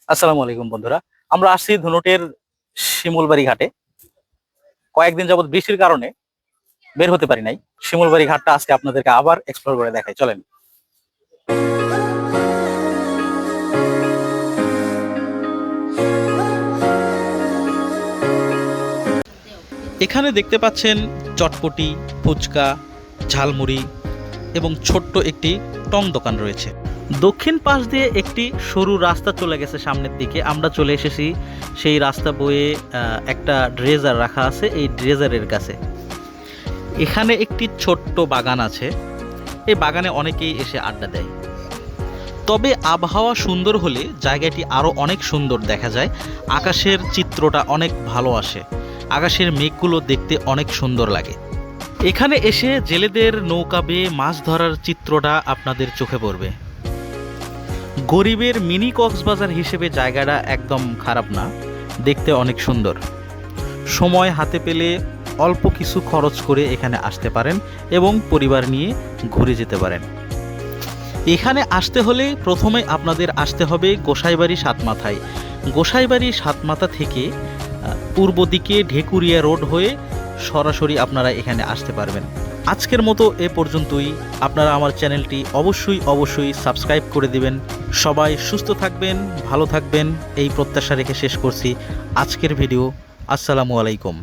আসসালামু আলাইকুম বন্ধুরা। আমরা আসছি ধুনটের শিমুলবাড়ি ঘাটে। কয়েকদিন যাবত বৃষ্টির কারণে বের হতে পারি নাই। শিমুলবাড়ি ঘাটটা আজকে আপনাদেরকে আবার এক্সপ্লোর করে দেখাই, চলেন। এখানে দেখতে পাচ্ছেন চটপটি, ফুচকা, ঝালমুড়ি এবং ছোট্ট একটি টং দোকান রয়েছে। দক্ষিণ পাশ দিয়ে একটি সরু রাস্তা চলে গেছে সামনের দিকে। আমরা চলে এসেছি সেই রাস্তা বয়ে একটা ড্রেজার রাখা আছে, এই ড্রেজারের কাছে। এখানে একটি ছোট্ট বাগান আছে, এই বাগানে অনেকেই এসে আড্ডা দেয়। তবে আবহাওয়া সুন্দর হলে জায়গাটি আরও অনেক সুন্দর দেখা যায়। আকাশের চিত্রটা অনেক ভালো আসে, আকাশের মেঘগুলো দেখতে অনেক সুন্দর লাগে। এখানে এসে জেলেদের নৌকা বেয়ে মাছ ধরার চিত্রটা আপনাদের চোখে পড়বে। গরিবের মিনি কক্সবাজার হিসেবে জায়গাটা একদম খারাপ না, দেখতে অনেক সুন্দর। সময় হাতে পেলে অল্প কিছু খরচ করে এখানে আসতে পারেন এবং পরিবার নিয়ে ঘুরে যেতে পারেন। এখানে আসতে হলে প্রথমে আপনাদের আসতে হবে গোসাইবাড়ি সাতমাথায়। গোসাইবাড়ি সাতমাথা থেকে পূর্ব দিকে ঢেকুরিয়া রোড হয়ে সরাসরি আপনারা এখানে আসতে পারবেন। আজকের মতো এ পর্যন্তই। আপনারা আমার চ্যানেলটি অবশ্যই সাবস্ক্রাইব করে দিবেন। সবাই সুস্থ থাকবেন, ভালো থাকবেন এই প্রত্যাশা রেখে শেষ করছি আজকের ভিডিও। আসসালামু আলাইকুম।